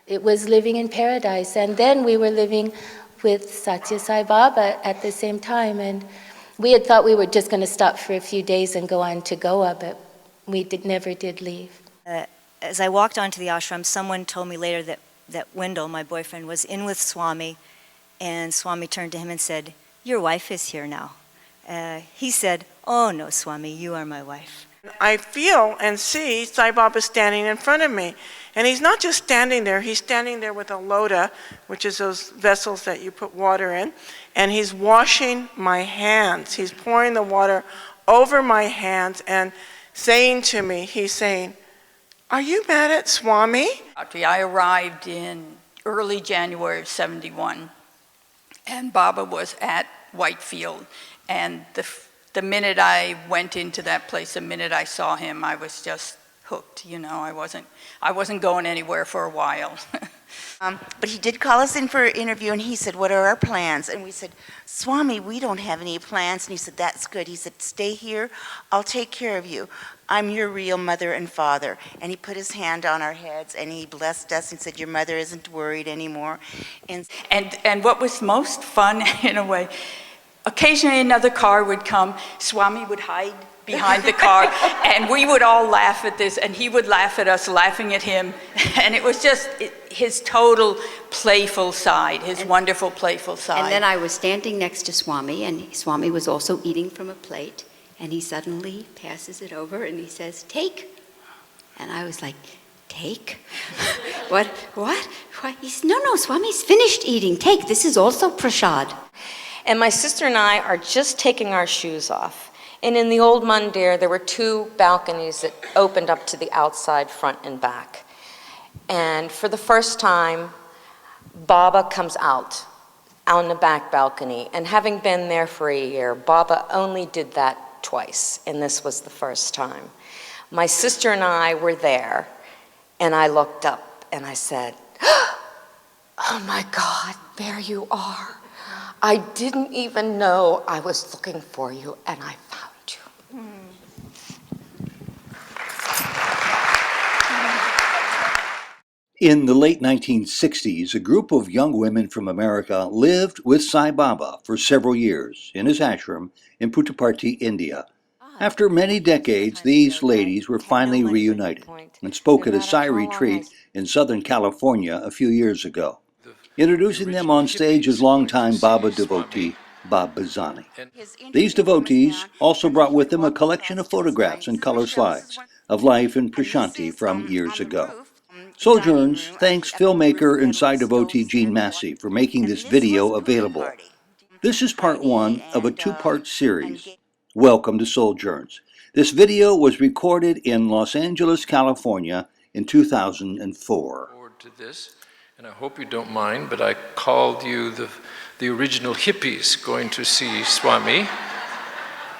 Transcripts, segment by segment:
It was living in paradise. And then we were living with Sai Baba at the same time. And we had thought we were just going to stop for a few days and go on to Goa, but we never did leave. As I walked onto the ashram, someone told me later that Wendell, my boyfriend, was in with Swami, and Swami turned to him and said, "Your wife is here now." He said, "Oh no, Swami, you are my wife." I feel and see Sai Baba standing in front of me. And he's not just standing there, he's standing there with a lota, which is those vessels that you put water in, and he's washing my hands. He's pouring the water over my hands and saying to me, he's saying, "Are you mad at Swami?" I arrived in early January of '71, and Baba was at Whitefield, and the minute I went into that place, the minute I saw him, I was just hooked. You know, I wasn't going anywhere for a while. But he did call us in for an interview, and he said, "What are our plans?" And we said, "Swami, we don't have any plans." And he said, "That's good." He said, "Stay here. I'll take care of you. I'm your real mother and father." And he put his hand on our heads, and he blessed us and said, "Your mother isn't worried anymore." And what was most fun, in a way, occasionally another car would come, Swami would hide behind the car, and we would all laugh at this, and he would laugh at us, laughing at him. And it was just his total playful side, his wonderful playful side. And then I was standing next to Swami, and Swami was also eating from a plate, and he suddenly passes it over, and he says, "Take." And I was like, "Take? What? He said, no, Swami's finished eating. Take, this is also prasad." And my sister and I are just taking our shoes off. And in the old mandir, there were two balconies that opened up to the outside, front and back. And for the first time, Baba comes out on the back balcony. And having been there for a year, Baba only did that twice, and this was the first time. My sister and I were there, and I looked up and I said, "Oh my God, there you are. I didn't even know I was looking for you, and I found you." In the late 1960s, a group of young women from America lived with Sai Baba for several years in his ashram in Puttaparthi, India. After many decades, these ladies were finally reunited and spoke at a Sai retreat in Southern California a few years ago. Introducing them on stage is longtime Baba devotee, Bob Bazani. These devotees also brought with them a collection of photographs and color slides of life in Prashanti from years ago. Souljourns thanks filmmaker and Sai devotee Gene Massy for making this video available. This is part one of a two-part series. Welcome to Souljourns. This video was recorded in Los Angeles, California in 2004. To this, and I hope you don't mind, but I called you the original hippies going to see Swami.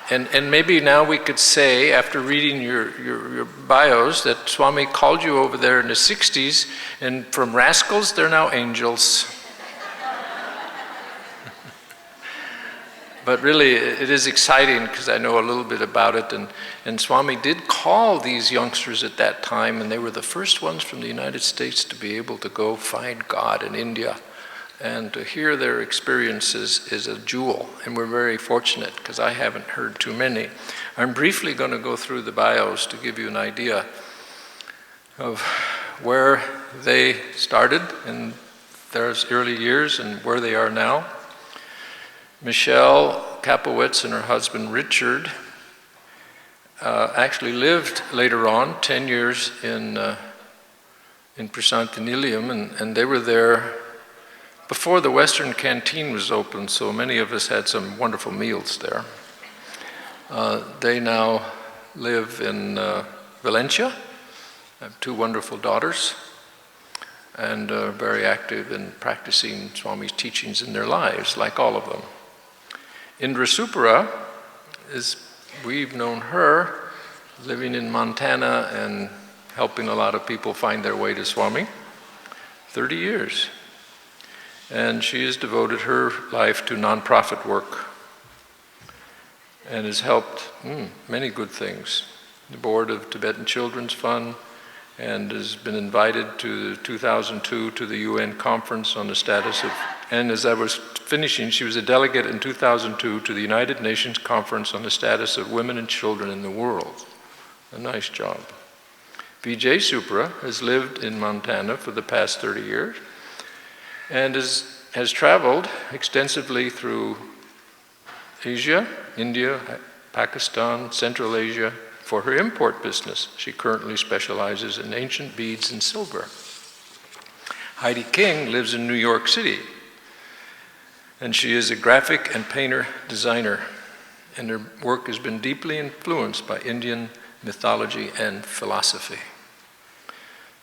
And maybe now we could say, after reading your bios, that Swami called you over there in the 60s, and from rascals, they're now angels. But really, it is exciting because I know a little bit about it, and Swami did call these youngsters at that time, and they were the first ones from the United States to be able to go find God in India. And to hear their experiences is a jewel, and we're very fortunate because I haven't heard too many. I'm briefly going to go through the bios to give you an idea of where they started in their early years and where they are now. Michelle Kapowitz and her husband Richard actually lived later on 10 years in Prasantinilium, and they were there before the Western Canteen was open, so many of us had some wonderful meals there. They now live in Valencia, have two wonderful daughters, and are very active in practicing Swami's teachings in their lives, like all of them. Indra Supara, we've known her living in Montana and helping a lot of people find their way to Swami, 30 years. And she has devoted her life to nonprofit work and has helped many good things. The board of Tibetan Children's Fund, and has been invited to the 2002 to the UN conference on the status of, and as I was finishing, she was a delegate in 2002 to the United Nations conference on the status of women and children in the world. A nice job. Vijay Supra has lived in Montana for the past 30 years and has traveled extensively through Asia, India, Pakistan, Central Asia, for her import business. She currently specializes in ancient beads and silver. Heidi King lives in New York City, and she is a graphic and painter designer, and her work has been deeply influenced by Indian mythology and philosophy.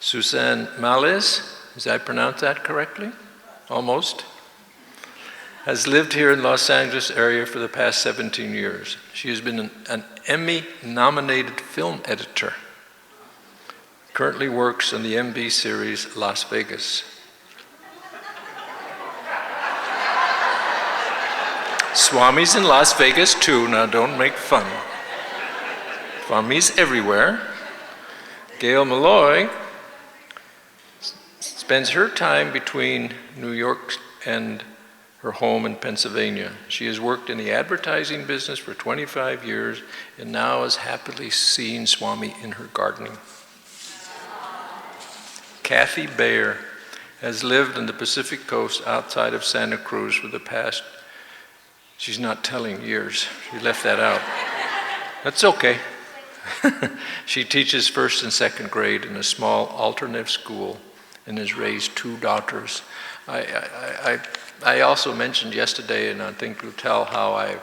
Suzanne Males, did I pronounce that correctly? Almost. Has lived here in Los Angeles area for the past 17 years. She has been an Emmy-nominated film editor. Currently works on the MB series Las Vegas. Swami's in Las Vegas too, now don't make fun. Swami's everywhere. Gail Malloy spends her time between New York and her home in Pennsylvania. She has worked in the advertising business for 25 years and now is happily seeing Swami in her gardening. Kathy Bayer has lived on the Pacific coast outside of Santa Cruz for the past, she's not telling years, she left that out. That's okay. She teaches first and second grade in a small alternative school and has raised 2 daughters. I also mentioned yesterday, and I think you'll tell how I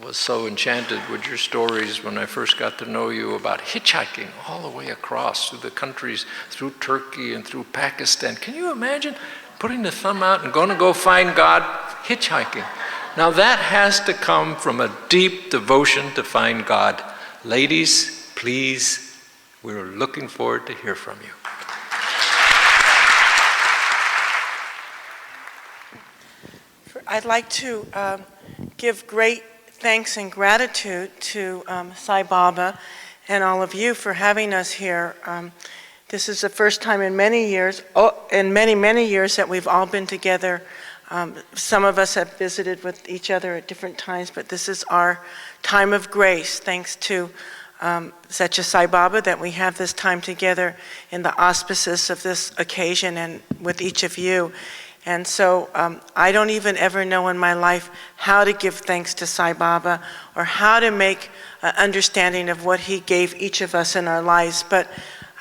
was so enchanted with your stories when I first got to know you about hitchhiking all the way across through the countries, through Turkey and through Pakistan. Can you imagine putting the thumb out and going to go find God hitchhiking? Now that has to come from a deep devotion to find God. Ladies, please, we're looking forward to hear from you. I'd like to give great thanks and gratitude to Sai Baba and all of you for having us here. This is the first time in many years, many years that we've all been together. Some of us have visited with each other at different times, but this is our time of grace, thanks to such a Sai Baba, that we have this time together in the auspices of this occasion and with each of you. And so I don't even ever know in my life how to give thanks to Sai Baba or how to make an understanding of what he gave each of us in our lives. But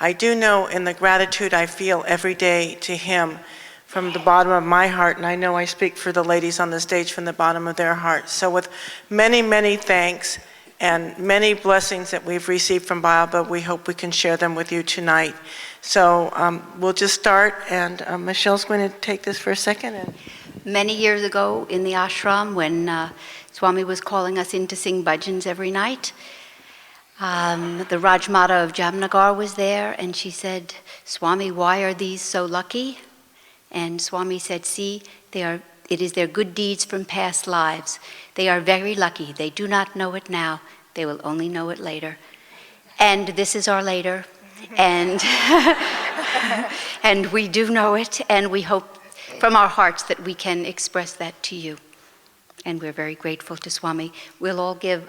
I do know in the gratitude I feel every day to him from the bottom of my heart, and I know I speak for the ladies on the stage from the bottom of their hearts. So with many, many thanks and many blessings that we've received from Baba, we hope we can share them with you tonight. So we'll just start, and Michelle's going to take this for a second. Many years ago in the ashram, when Swami was calling us in to sing bhajans every night, the Rajmata of Jamnagar was there, and she said, "Swami, why are these so lucky?" And Swami said, "See, it is their good deeds from past lives. They are very lucky. They do not know it now. They will only know it later." And this is our later. And and we do know it, and we hope from our hearts that we can express that to you. And we're very grateful to Swami. We'll all give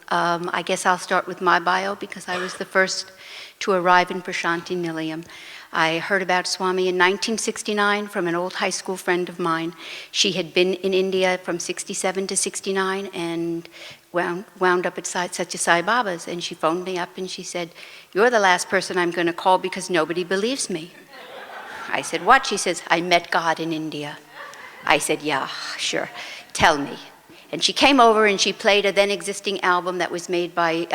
I guess I'll start with my bio because I was the first to arrive in Prashanti Nilayam. I heard about Swami in 1969 from an old high school friend of mine. She had been in India from 67 to 69 and wound up at such a Sai Baba's, and she phoned me up and she said, "You're the last person I'm going to call because nobody believes me." I said, "What?" She says, "I met God in India." I said, "Yeah, sure, tell me." And she came over and she played a then existing album that was made by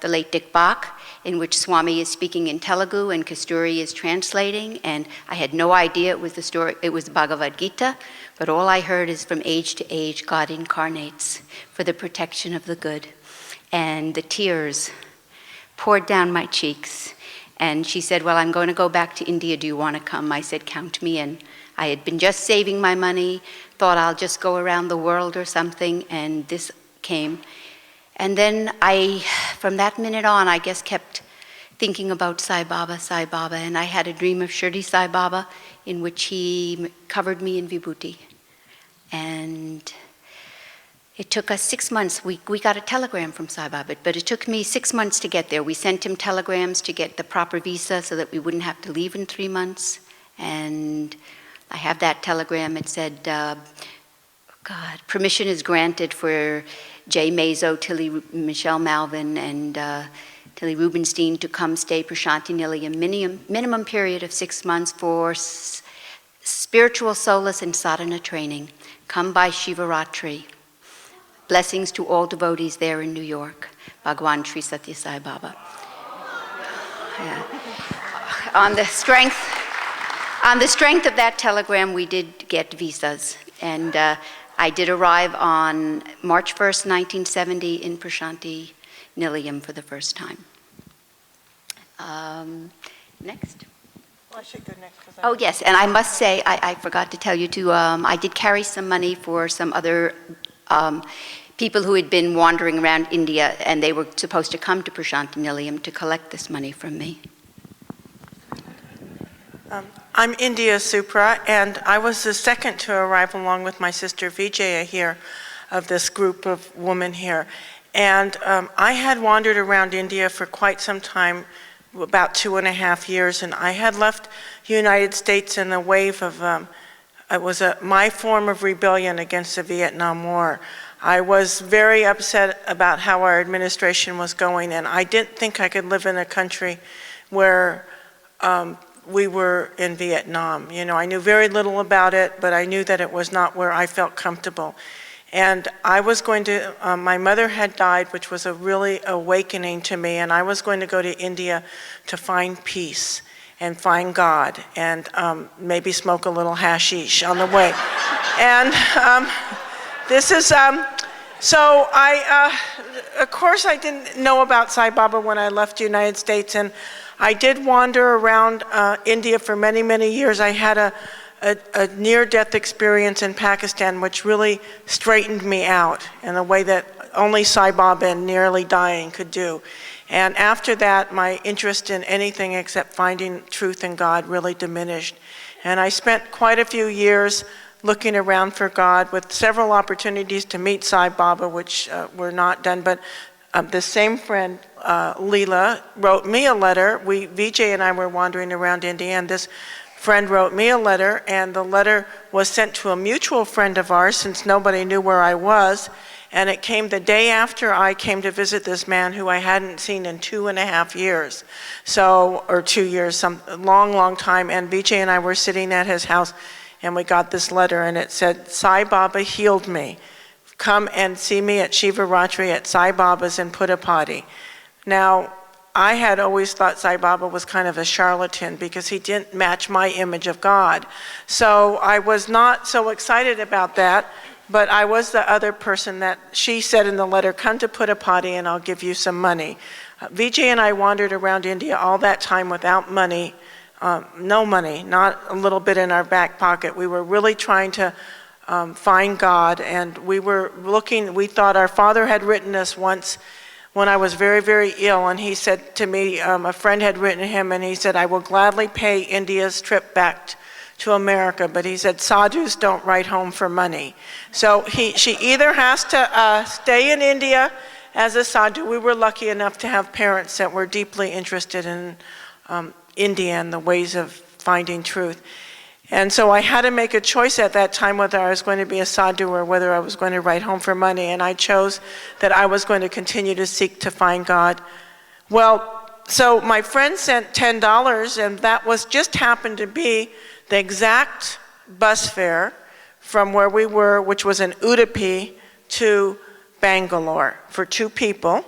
the late Dick Bach, in which Swami is speaking in Telugu and Kasturi is translating, and I had no idea it was the story, it was the Bhagavad Gita, but all I heard is from age to age, God incarnates for the protection of the good. And the tears poured down my cheeks. And she said, "Well, I'm going to go back to India. Do you want to come?" I said, "Count me in." I had been just saving my money, thought I'll just go around the world or something, and this came. And then from that minute on, I guess kept thinking about Sai Baba, and I had a dream of Shirdi Sai Baba in which he covered me in vibhuti. And it took us 6 months. We got a telegram from Sai Baba, but it took me 6 months to get there. We sent him telegrams to get the proper visa so that we wouldn't have to leave in 3 months. And I have that telegram. It said, permission is granted for Jay Mazo, Tilly, Michelle Malvin, and Tilly Rubenstein to come stay Prashanti Nilayam, minimum period of 6 months for spiritual solace and sadhana training. Come by Shivaratri. Blessings to all devotees there in New York. Bhagwan Sri Satya Sai Baba. Yeah. On the strength of that telegram, we did get visas. And I did arrive on March 1st, 1970 in Prashanti Nilayam for the first time. Next. Well, I should go next. Oh, yes, and I must say, I forgot to tell you too, I did carry some money for some other people who had been wandering around India, and they were supposed to come to Prashanti Nilayam to collect this money from me. I'm India Supra, and I was the second to arrive along with my sister Vijaya here of this group of women here. And I had wandered around India for quite some time, about 2.5 years, and I had left the United States in a wave of, it was my form of rebellion against the Vietnam War. I was very upset about how our administration was going, and I didn't think I could live in a country where we were in Vietnam. You know, I knew very little about it, but I knew that it was not where I felt comfortable. And I was going to, my mother had died, which was a really awakening to me, and I was going to go to India to find peace and find God, and maybe smoke a little hashish on the way. And this is, so of course I didn't know about Sai Baba when I left the United States, and I did wander around India for many, many years. I had a near-death experience in Pakistan, which really straightened me out in a way that only Sai Baba and nearly dying could do. And after that, my interest in anything except finding truth in God really diminished. And I spent quite a few years looking around for God with several opportunities to meet Sai Baba, which were not done. But the same friend, Leela, wrote me a letter. Vijay and I were wandering around India, and this friend wrote me a letter, and the letter was sent to a mutual friend of ours since nobody knew where I was. And it came the day after I came to visit this man who I hadn't seen in 2.5 years. So, or 2 years, some long, long time. And Vijay and I were sitting at his house, and we got this letter, and it said, Sai Baba healed me. Come and see me at Shivaratri at Sai Baba's in Puttapadi. Now, I had always thought Sai Baba was kind of a charlatan because he didn't match my image of God. So I was not so excited about that, but I was the other person that she said in the letter, come to Puttapadi and I'll give you some money. Vijay and I wandered around India all that time without money, no money, not a little bit in our back pocket. We were really trying to find God, and we were looking, we thought our father had written us once when I was very, very ill, and he said to me, a friend had written him, and he said, I will gladly pay India's trip back to America, but he said, sadhus don't write home for money. So she either has to stay in India as a sadhu. We were lucky enough to have parents that were deeply interested in India and the ways of finding truth. And so I had to make a choice at that time whether I was going to be a sadhu or whether I was going to write home for money, and I chose that I was going to continue to seek to find God. Well, so my friend sent $10, and that was just happened to be the exact bus fare from where we were, which was in Udupi, to Bangalore for 2 people.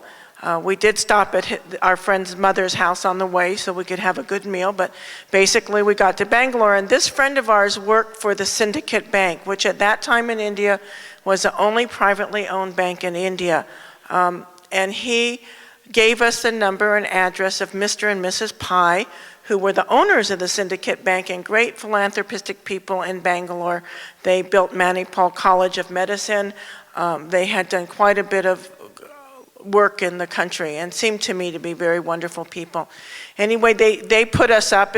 We did stop at our friend's mother's house on the way so we could have a good meal, but basically we got to Bangalore, and this friend of ours worked for the Syndicate Bank, which at that time in India was the only privately owned bank in India. And he gave us the number and address of Mr. and Mrs. Pai, who were the owners of the Syndicate Bank and great philanthropistic people in Bangalore. They built Manipal College of Medicine. They had done quite a bit of work in the country and seemed to me to be very wonderful people. Anyway, they put us up.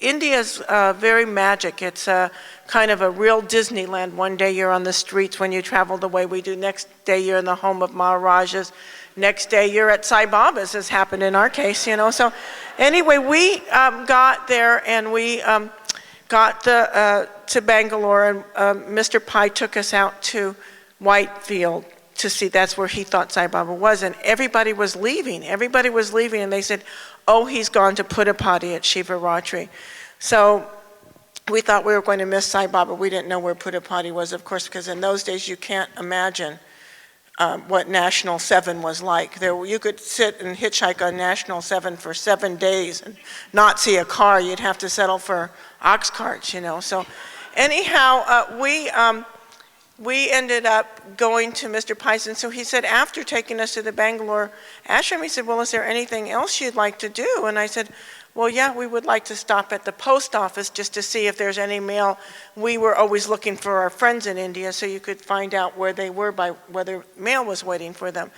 India's very magic. It's kind of a real Disneyland. One day you're on the streets when you travel the way we do. Next day you're in the home of Maharajas. Next day you're at Sai Baba's, as happened in our case, you know. So anyway, we got there and we got to Bangalore, and Mr. Pai took us out to Whitefield to see. That's where he thought Sai Baba was, and everybody was leaving. Everybody was leaving, and they said, oh, he's gone to Puttapati at Shivaratri. So we thought we were going to miss Sai Baba. We didn't know where Puttapati was, of course, because in those days you can't imagine what National 7 was like. You could sit and hitchhike on National 7 for 7 days and not see a car. You'd have to settle for ox carts, you know. So anyhow, we ended up going to Mr. Pai's, and so he said, after taking us to the Bangalore ashram, he said, well, is there anything else you'd like to do? And I said, well, yeah, we would like to stop at the post office just to see if there's any mail. We were always looking for our friends in India, so you could find out where they were by whether mail was waiting for them.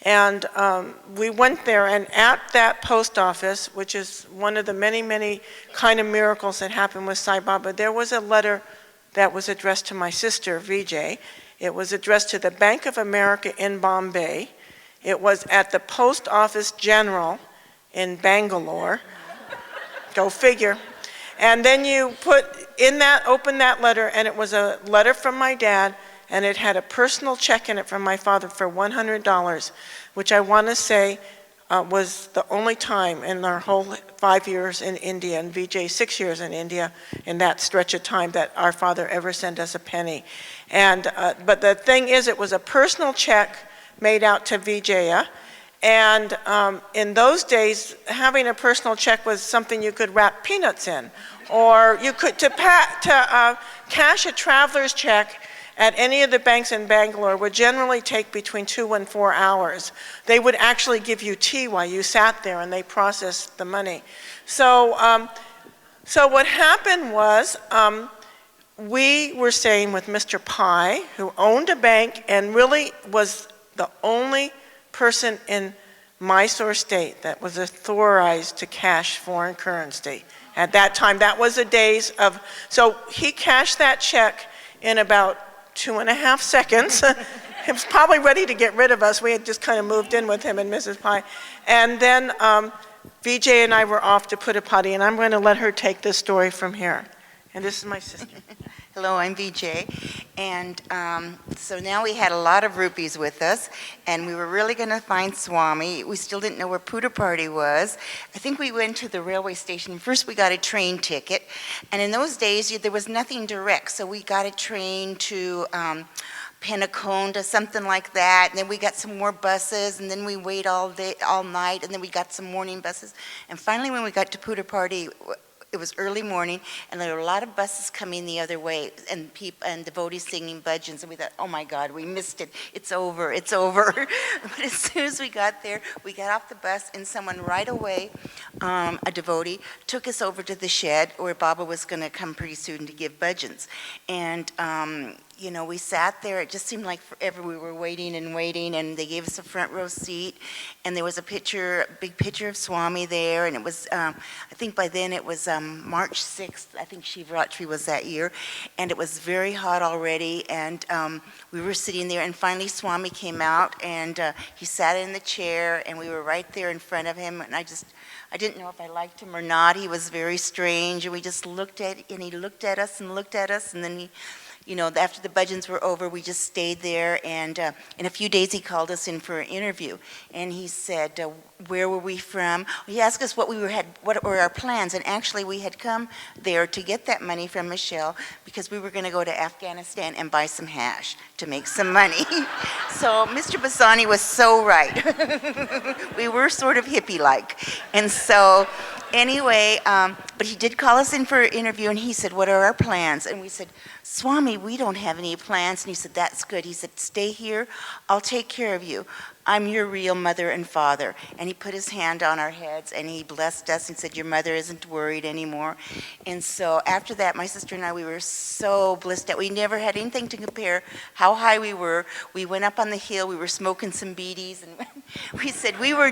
And we went there, and at that post office, which is one of the many, many kind of miracles that happened with Sai Baba, there was a letter that was addressed to my sister, Vijay. It was addressed to the Bank of America in Bombay. It was at the Post Office General in Bangalore. Go figure. And then you open that letter, and it was a letter from my dad, and it had a personal check in it from my father for $100, which I want to say was the only time in our whole 5 years in India, and Vijay 6 years in India, in that stretch of time, that our father ever sent us a penny. And but the thing is, it was a personal check made out to Vijaya, and in those days, having a personal check was something you could wrap peanuts in, or you could cash a traveler's check at any of the banks in Bangalore would generally take between 2 and 4 hours. They would actually give you tea while you sat there, and they processed the money. So, so what happened was, we were staying with Mr. Pai, who owned a bank and really was the only person in Mysore state that was authorized to cash foreign currency. At that time, that was the days of, so he cashed that check in about 2.5 seconds. He was probably ready to get rid of us. We had just kind of moved in with him and Mrs. Pai. And then Vijay and I were off to Puttapati, and I'm going to let her take this story from here. And this is my sister. Hello, I'm Vijay. And so now we had a lot of rupees with us, and we were really going to find Swami. We still didn't know where Puttapati was. I think we went to the railway station. First we got a train ticket, and in those days there was nothing direct, so we got a train to Penaconda, something like that, and then we got some more buses, and then we waited all day, all night, and then we got some morning buses. And finally when we got to Puttapati, it was early morning, and there were a lot of buses coming the other way, and people and devotees singing bhajans, and we thought, oh my God, we missed it. It's over, it's over. But as soon as we got there, we got off the bus, and someone right away, a devotee, took us over to the shed where Baba was going to come pretty soon to give bhajans. And you know, we sat there. It just seemed like forever. We were waiting, and they gave us a front row seat, and there was a big picture of Swami there, and it was, I think by then it was March 6th. I think Shivaratri was that year, and it was very hot already, and we were sitting there, and finally Swami came out, and he sat in the chair, and we were right there in front of him, and I didn't know if I liked him or not. He was very strange, and we just looked at, and he looked at us, and then he, you know, after the bhajans were over, we just stayed there, and in a few days he called us in for an interview, and he said, where were we from? He asked us what were our plans, and actually we had come there to get that money from Michelle because we were going to go to Afghanistan and buy some hash to make some money. So Mr. Basani was so right. We were sort of hippie-like, and so Anyway, but he did call us in for an interview, and he said, what are our plans? And we said, Swami, we don't have any plans. And he said, that's good. He said, stay here. I'll take care of you. I'm your real mother and father. And he put his hand on our heads, and he blessed us and said, your mother isn't worried anymore. And so after that, my sister and I, we were so blissed out. We never had anything to compare how high we were. We went up on the hill. We were smoking some beaties, and we said we were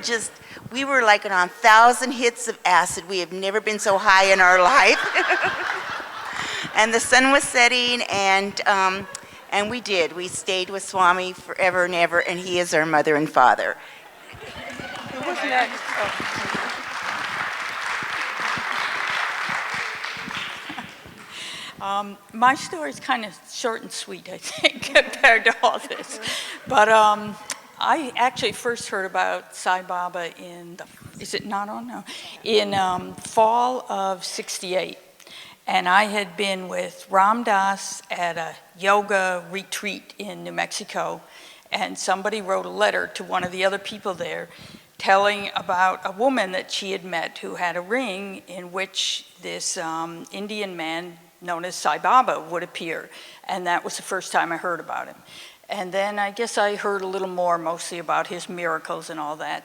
like on 1,000 hits of acid. We have never been so high in our life. And the sun was setting, and we did. We stayed with Swami forever and ever, and he is our mother and father. Who was next? My story is kind of short and sweet, I think, compared to all this. But I actually first heard about Sai Baba in fall of '68. And I had been with Ram Dass at a yoga retreat in New Mexico, and somebody wrote a letter to one of the other people there telling about a woman that she had met who had a ring in which this Indian man known as Sai Baba would appear. And that was the first time I heard about him. And then I guess I heard a little more, mostly about his miracles and all that.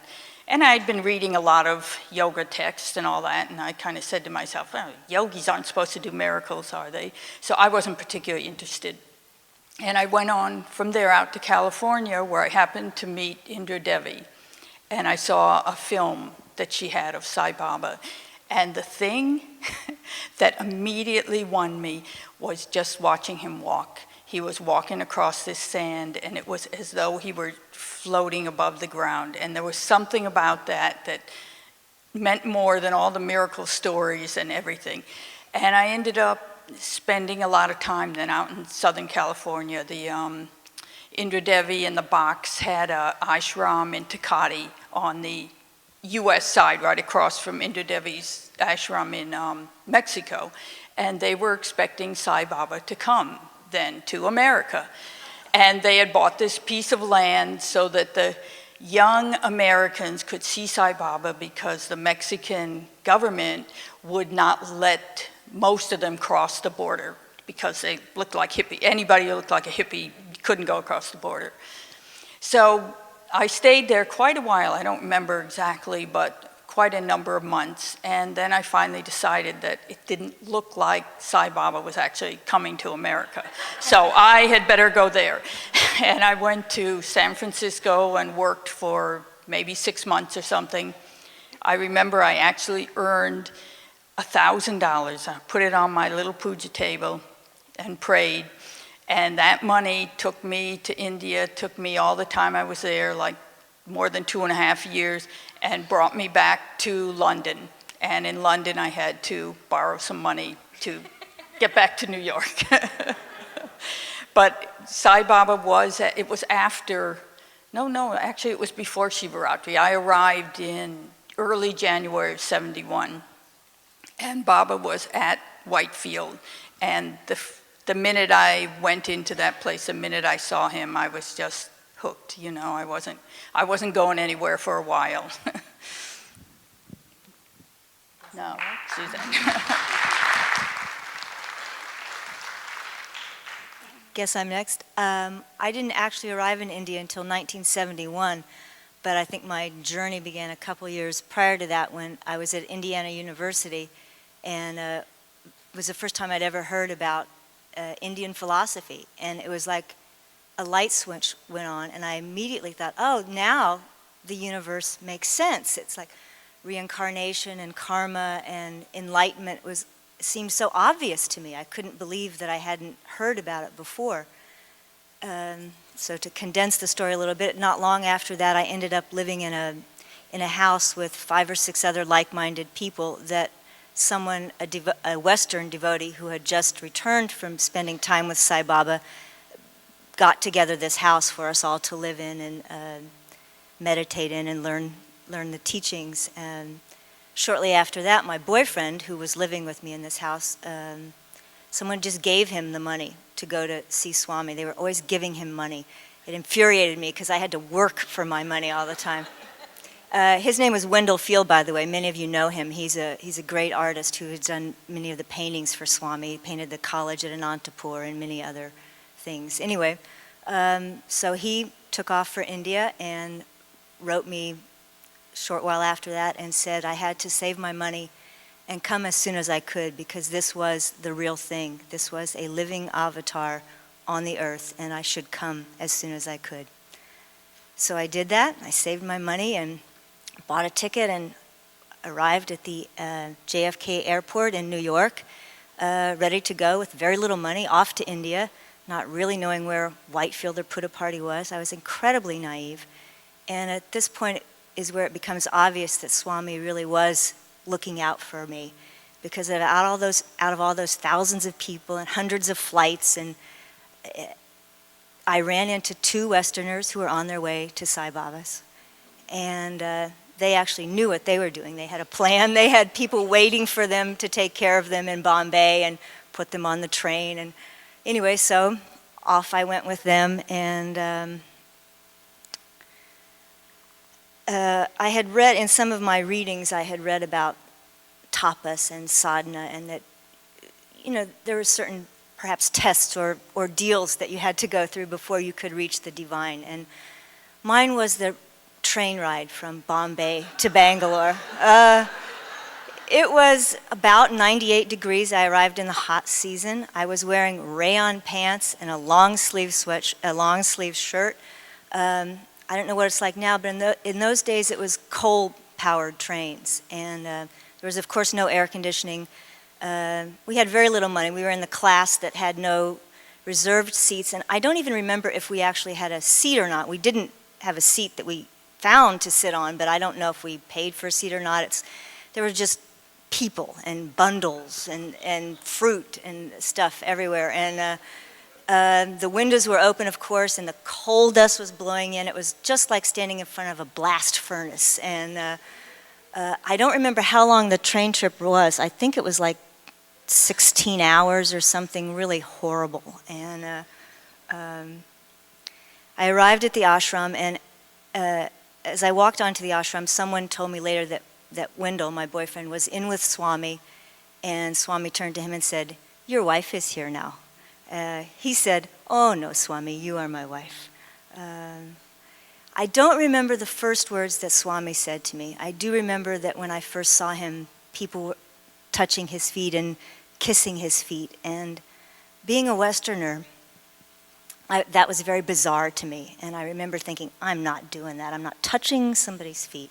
And I'd been reading a lot of yoga texts and all that, and I kind of said to myself, well, yogis aren't supposed to do miracles, are they? So I wasn't particularly interested. And I went on from there out to California, where I happened to meet Indra Devi. And I saw a film that she had of Sai Baba. And the thing that immediately won me was just watching him walk. He was walking across this sand, and it was as though he were floating above the ground. And there was something about that that meant more than all the miracle stories and everything. And I ended up spending a lot of time then out in Southern California. The Indra Devi and the Box had a ashram in Tecate on the US side, right across from Indra Devi's ashram in Mexico. And they were expecting Sai Baba to come then to America. And they had bought this piece of land so that the young Americans could see Sai Baba, because the Mexican government would not let most of them cross the border because they looked like hippie. Anybody who looked like a hippie couldn't go across the border. So I stayed there quite a while. I don't remember exactly, but quite a number of months. And then I finally decided that it didn't look like Sai Baba was actually coming to America. So I had better go there. And I went to San Francisco and worked for maybe 6 months or something. I remember I actually earned $1,000. I put it on my little puja table and prayed. And that money took me to India, took me all the time I was there, like more than 2.5 years, and brought me back to London. And in London, I had to borrow some money to get back to New York. But Sai Baba it was after, actually it was before Shivaratri. I arrived in early January of '71, and Baba was at Whitefield. And the minute I went into that place, the minute I saw him, I was just hooked, I wasn't going anywhere for a while. No, Suzanne. Guess I'm next. I didn't actually arrive in India until 1971, but I think my journey began a couple years prior to that when I was at Indiana University, and it was the first time I'd ever heard about Indian philosophy, and it was like a light switch went on, and I immediately thought, oh, now the universe makes sense. It's like reincarnation and karma and enlightenment seemed so obvious to me. I couldn't believe that I hadn't heard about it before. So to condense the story a little bit, not long after that, I ended up living in a house with 5 or 6 other like-minded people that a Western devotee who had just returned from spending time with Sai Baba got together this house for us all to live in and meditate in and learn the teachings. And shortly after that, my boyfriend, who was living with me in this house, someone just gave him the money to go to see Swami. They were always giving him money. It infuriated me because I had to work for my money all the time. His name was Wendell Field, by the way. Many of you know him. He's a great artist who has done many of the paintings for Swami. He painted the college at Anantapur and many other things. Anyway, so he took off for India and wrote me a short while after that and said I had to save my money and come as soon as I could, because this was the real thing. This was a living avatar on the earth, and I should come as soon as I could. So I did that. I saved my money and bought a ticket and arrived at the JFK airport in New York, ready to go with very little money, off to India, not really knowing where Whitefield or Puttaparthi was. I was incredibly naive. And at this point is where it becomes obvious that Swami really was looking out for me, because out of all those thousands of people and hundreds of flights, and I ran into two Westerners who were on their way to Sai Baba's, and they actually knew what they were doing. They had a plan. They had people waiting for them to take care of them in Bombay and put them on the train. And anyway, so off I went with them, and I had read, in some of my readings, I had read about tapas and sadhana, and that, you know, there were certain perhaps tests or ordeals that you had to go through before you could reach the divine. And mine was the train ride from Bombay to Bangalore. It was about 98 degrees. I arrived in the hot season. I was wearing rayon pants and a long sleeve shirt. I don't know what it's like now, but in those days it was coal-powered trains, and there was, of course, no air conditioning. We had very little money. We were in the class that had no reserved seats, and I don't even remember if we actually had a seat or not. We didn't have a seat that we found to sit on, but I don't know if we paid for a seat or not. There were just people and bundles and fruit and stuff everywhere, and the windows were open, of course, and the coal dust was blowing in. It was just like standing in front of a blast furnace. And I don't remember how long the train trip was. I think it was like 16 hours or something really horrible. And I arrived at the ashram, and as I walked onto the ashram, someone told me later that Wendell, my boyfriend, was in with Swami, and Swami turned to him and said, "Your wife is here now." He said, "Oh no, Swami, you are my wife." I don't remember the first words that Swami said to me. I do remember that when I first saw him, people were touching his feet and kissing his feet. And being a Westerner, that was very bizarre to me. And I remember thinking, I'm not doing that. I'm not touching somebody's feet.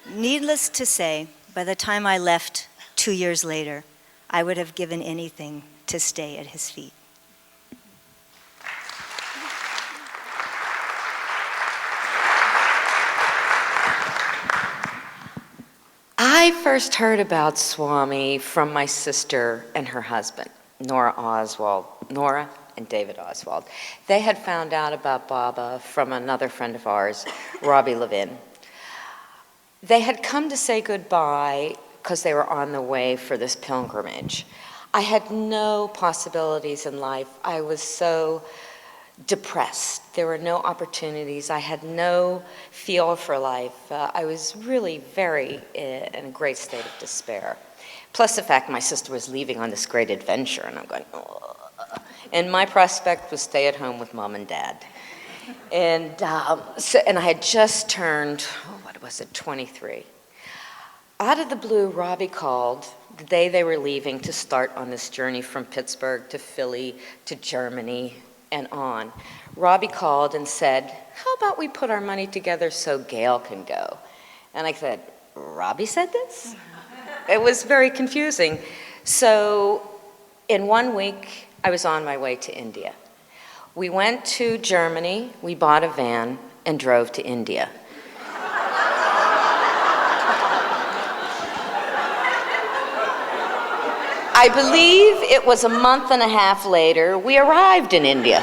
Needless to say, by the time I left 2 years later, I would have given anything to stay at his feet. I first heard about Swami from my sister and her husband, Nora and David Oswald. They had found out about Baba from another friend of ours, Robbie Levin. They had come to say goodbye because they were on the way for this pilgrimage. I had no possibilities in life. I was so depressed. There were no opportunities. I had no feel for life. I was really very in a great state of despair. Plus the fact my sister was leaving on this great adventure, and I'm going, oh. And my prospect was stay at home with mom and dad. And I had just turned, 23. Out of the blue, Robbie called the day they were leaving to start on this journey from Pittsburgh to Philly to Germany and on. Robbie called and said, "How about we put our money together so Gail can go?" And I said, "Robbie said this?" It was very confusing. So in 1 week, I was on my way to India. We went to Germany, we bought a van, and drove to India. I believe it was a month and a half later, we arrived in India.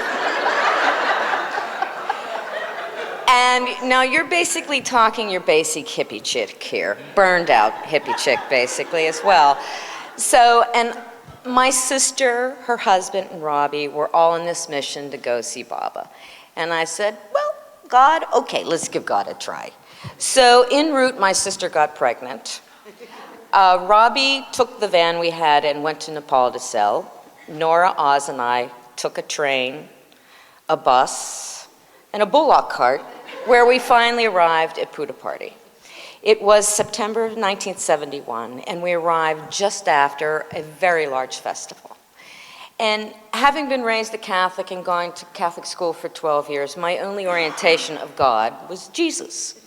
And now you're basically talking your basic hippie chick here, burned out hippie chick basically as well. So, and my sister, her husband, and Robbie were all in this mission to go see Baba. And I said, well, God, okay, let's give God a try. So en route, my sister got pregnant. Robbie took the van we had and went to Nepal to sell. Nora, Oz, and I took a train, a bus, and a bullock cart, where we finally arrived at Puttaparthi. It was September of 1971, and we arrived just after a very large festival. And having been raised a Catholic and going to Catholic school for 12 years, my only orientation of God was Jesus.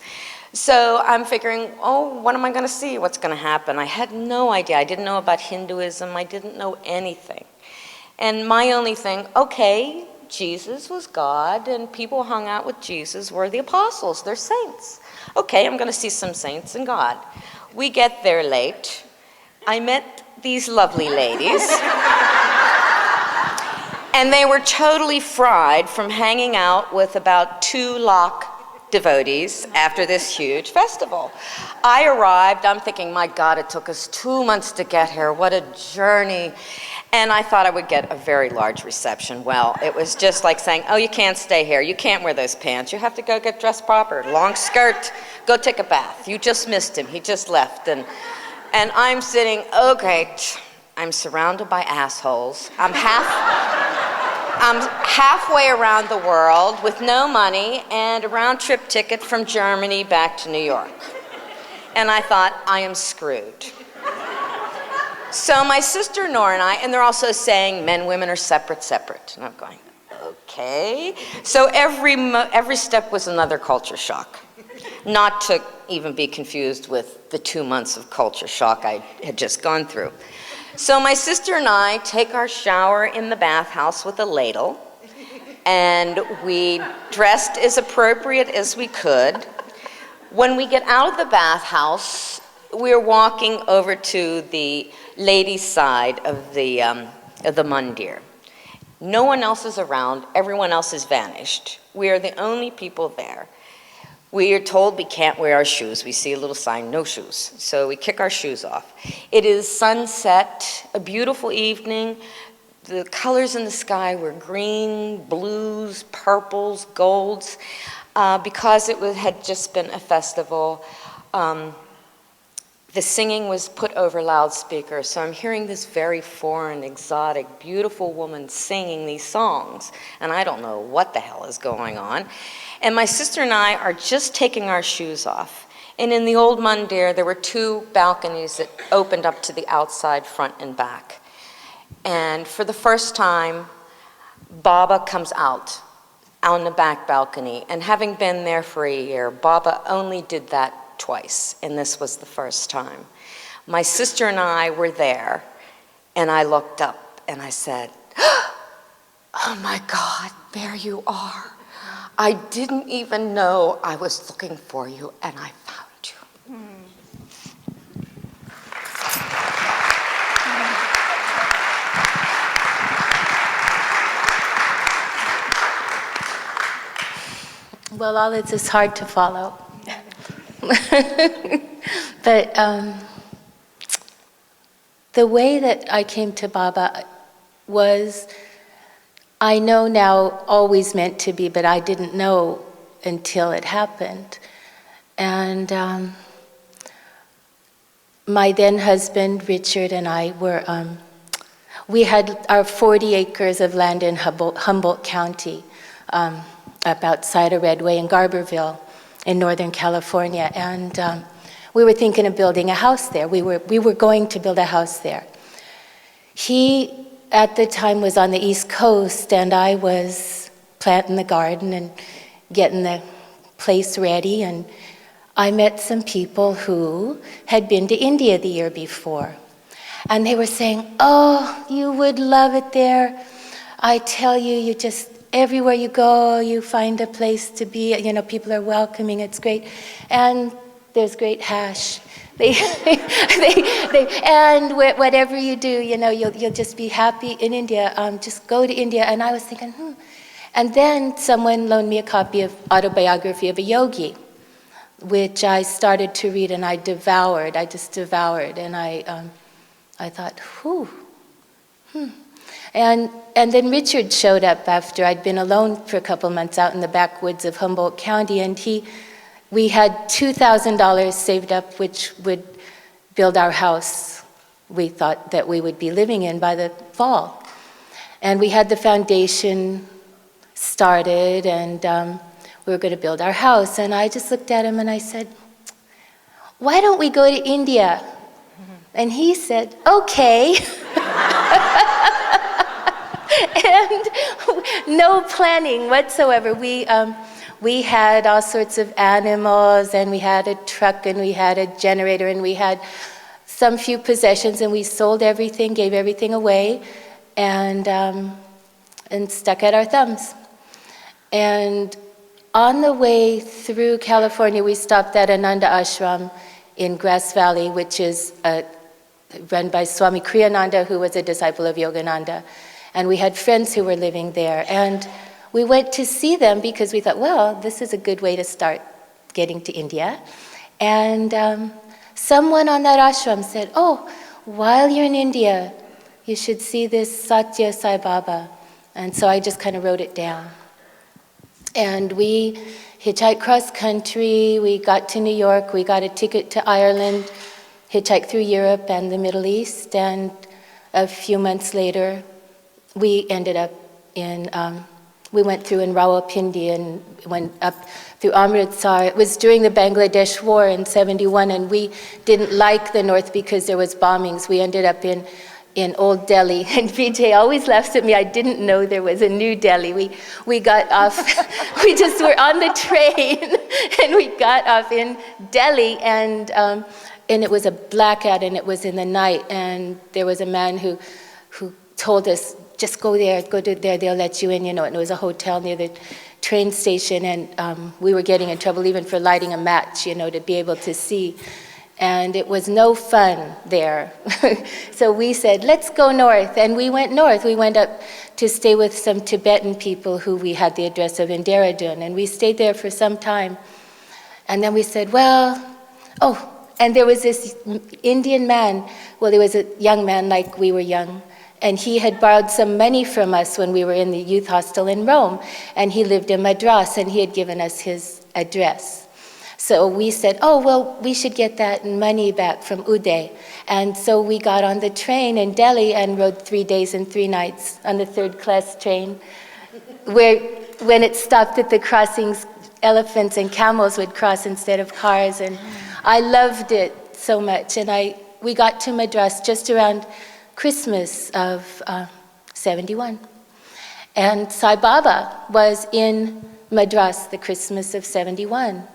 So I'm figuring, oh, what am I going to see? What's going to happen? I had no idea. I didn't know about Hinduism. I didn't know anything. And my only thing, okay, Jesus was God, and people who hung out with Jesus were the apostles. They're saints. Okay, I'm going to see some saints and God. We get there late. I met these lovely ladies. And they were totally fried from hanging out with about 2 lakh devotees after this huge festival. I arrived, I'm thinking, my God, it took us 2 months to get here. What a journey. And I thought I would get a very large reception. Well, it was just like saying, oh, you can't stay here. You can't wear those pants. You have to go get dressed proper. Long skirt, go take a bath. You just missed him. He just left. And I'm sitting, okay, I'm surrounded by assholes. I'm halfway around the world with no money and a round trip ticket from Germany back to New York. And I thought, I am screwed. So my sister Nora and I, and they're also saying men, women are separate. And I'm going, okay. So every step was another culture shock. Not to even be confused with the 2 months of culture shock I had just gone through. So my sister and I take our shower in the bathhouse with a ladle, and we dressed as appropriate as we could. When we get out of the bathhouse, we're walking over to the ladies' side of the mandir. No one else is around. Everyone else has vanished. We are the only people there. We are told we can't wear our shoes. We see a little sign, no shoes. So we kick our shoes off. It is sunset, a beautiful evening. The colors in the sky were green, blues, purples, golds. Because it had just been a festival, the singing was put over loudspeakers. So I'm hearing this very foreign, exotic, beautiful woman singing these songs. And I don't know what the hell is going on. And my sister and I are just taking our shoes off. And in the old mandir, there were 2 balconies that opened up to the outside, front and back. And for the first time, Baba comes out on the back balcony. And having been there for a year, Baba only did that twice, and this was the first time. My sister and I were there, and I looked up and I said, oh my God, there you are. I didn't even know I was looking for you, and I found you. Well, all this is hard to follow. But the way that I came to Baba was, I know now, always meant to be, but I didn't know until it happened. And my then husband, Richard, and I were, we had our 40 acres of land in Humboldt County, up outside of Redway in Garberville in Northern California. And we were thinking of building a house there. We were going to build a house there. He, at the time, was on the East Coast, and I was planting the garden and getting the place ready. And I met some people who had been to India the year before. And they were saying, oh, you would love it there. I tell you, you just, everywhere you go, you find a place to be. You know, people are welcoming, it's great. And there's great hash. And whatever you do, you know, you'll just be happy in India. Just go to India. And I was thinking, And then someone loaned me a copy of Autobiography of a Yogi, which I started to read, and I devoured. I just devoured. And I thought, And then Richard showed up after I'd been alone for a couple months out in the backwoods of Humboldt County, and he we had $2,000 saved up, which would build our house we thought that we would be living in by the fall. And we had the foundation started, and we were going to build our house. And I just looked at him and I said, why don't we go to India? And he said, okay. And no planning whatsoever. We had all sorts of animals, and we had a truck, and we had a generator, and we had some few possessions, and we sold everything, gave everything away, and stuck out our thumbs. And on the way through California, we stopped at Ananda Ashram in Grass Valley, which is run by Swami Kriyananda, who was a disciple of Yogananda. And we had friends who were living there. And we went to see them because we thought, well, this is a good way to start getting to India. And someone on that ashram said, oh, while you're in India, you should see this Satya Sai Baba. And so I just kind of wrote it down. And we hitchhiked cross country, we got to New York, we got a ticket to Ireland, hitchhiked through Europe and the Middle East, and a few months later, we ended up in, we went through in Rawalpindi and went up through Amritsar. It was during the Bangladesh War in '71, and we didn't like the north because there was bombings. We ended up in Old Delhi, and Vijay always laughs at me. I didn't know there was a New Delhi. We got off, we just were on the train, and we got off in Delhi, and it was a blackout, and it was in the night, and there was a man who told us, just go there, go to there, they'll let you in, you know, and it was a hotel near the train station, and we were getting in trouble even for lighting a match, you know, to be able to see. And it was no fun there. So we said, let's go north. And we went north. We went up to stay with some Tibetan people who we had the address of in Dehradun. And we stayed there for some time. And then we said, well, oh, and there was this Indian man. Well, there was a young man like we were young. And he had borrowed some money from us when we were in the youth hostel in Rome. And he lived in Madras, and he had given us his address. So we said, oh, well, we should get that money back from Uday. And so we got on the train in Delhi and rode 3 days and 3 nights on the third-class train, where when it stopped at the crossings, elephants and camels would cross instead of cars. And I loved it so much. And we got to Madras just around Christmas of '71. And Sai Baba was in Madras the Christmas of '71.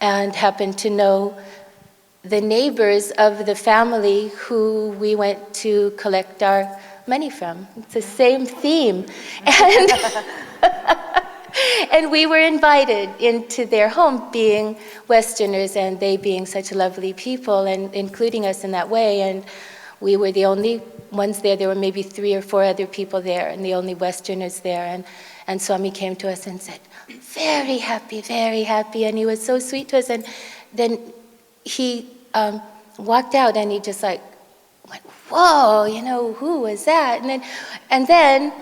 And happened to know the neighbors of the family who we went to collect our money from. It's the same theme. And we were invited into their home, being Westerners, and they being such lovely people, and including us in that way. And we were the only ones there. There were maybe 3 or 4 other people there, and the only Westerners there. And Swami came to us and said, very happy, and he was so sweet to us. And then he walked out, and he just like went, whoa, you know, who was that? And then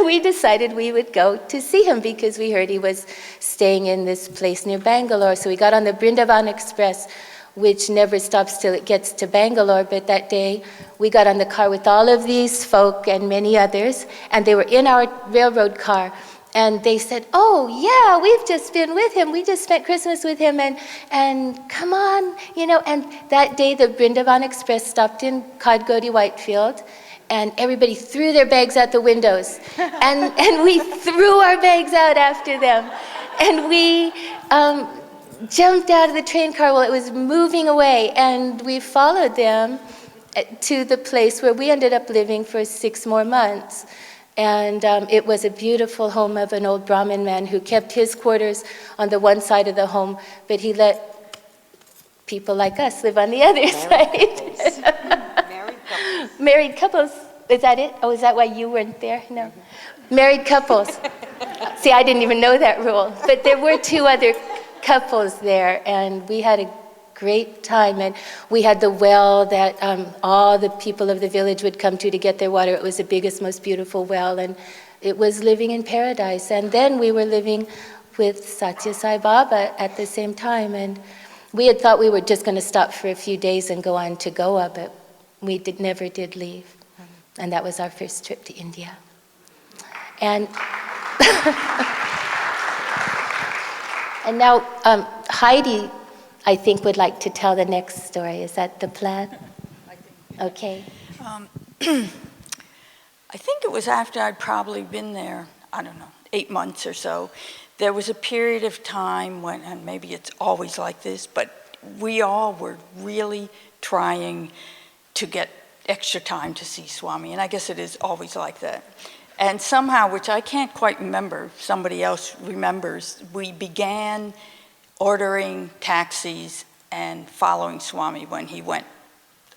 we decided we would go to see him because we heard he was staying in this place near Bangalore. So we got on the Brindavan Express, which never stops till it gets to Bangalore. But that day, we got on the car with all of these folk and many others, and they were in our railroad car. And they said, oh, yeah, we've just been with him. We just spent Christmas with him, and come on, you know. And that day, the Brindavan Express stopped in Kadgodi Whitefield, and everybody threw their bags out the windows. And we threw our bags out after them. And we jumped out of the train car while it was moving away, and we followed them to the place where we ended up living for 6 more months. And it was a beautiful home of an old Brahmin man who kept his quarters on the one side of the home, but he let people like us live on the other side. Married couples. Is that it? Oh, is that why you weren't there? No. Married couples. See, I didn't even know that rule. But there were 2 other couples there, and we had a great time. And we had the well that all the people of the village would come to get their water. It was the biggest, most beautiful well, and it was living in paradise. And then we were living with Satya Sai Baba at the same time, and we had thought we were just going to stop for a few days and go on to Goa, but we never did leave. And that was our first trip to India. And, and now Heidi, I think, would like to tell the next story. Is that the plan? Okay. I think it was after I'd probably been there, I don't know, 8 months or so. There was a period of time when, and maybe it's always like this, but we all were really trying to get extra time to see Swami, and I guess it is always like that. And somehow, which I can't quite remember, somebody else remembers, we began ordering taxis and following Swami when he went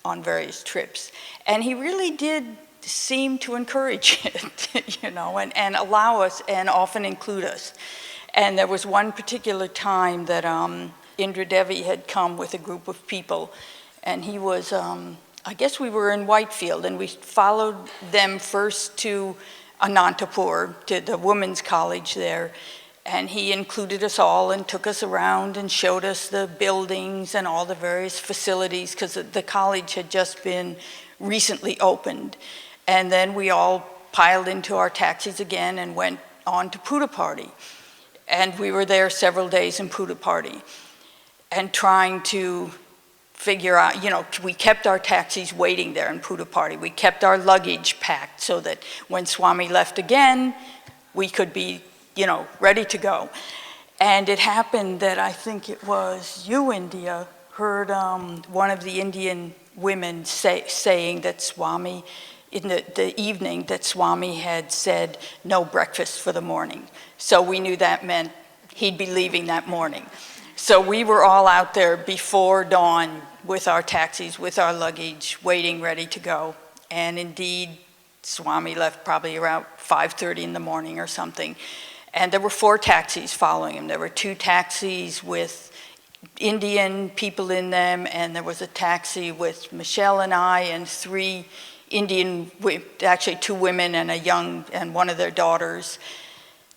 on various trips. And he really did seem to encourage it, you know, and allow us and often include us. And there was one particular time that Indra Devi had come with a group of people, and he was, I guess we were in Whitefield, and we followed them first to Anantapur, to the women's college there, and he included us all and took us around and showed us the buildings and all the various facilities, because the college had just been recently opened. And then we all piled into our taxis again and went on to Puttaparthi. And we were there several days in Puttaparthi and trying to figure out, you know, we kept our taxis waiting there in Puttaparthi. We kept our luggage packed so that when Swami left again, we could be, you know, ready to go. And it happened that I think it was you, India, heard one of the Indian women saying that Swami, in the evening, that Swami had said no breakfast for the morning. So we knew that meant he'd be leaving that morning. So we were all out there before dawn with our taxis, with our luggage, waiting, ready to go. And indeed, Swami left probably around 5:30 in the morning or something. And there were 4 taxis following him. There were 2 taxis with Indian people in them, and there was a taxi with Michelle and I and 3 Indian, actually 2 women and one of their daughters,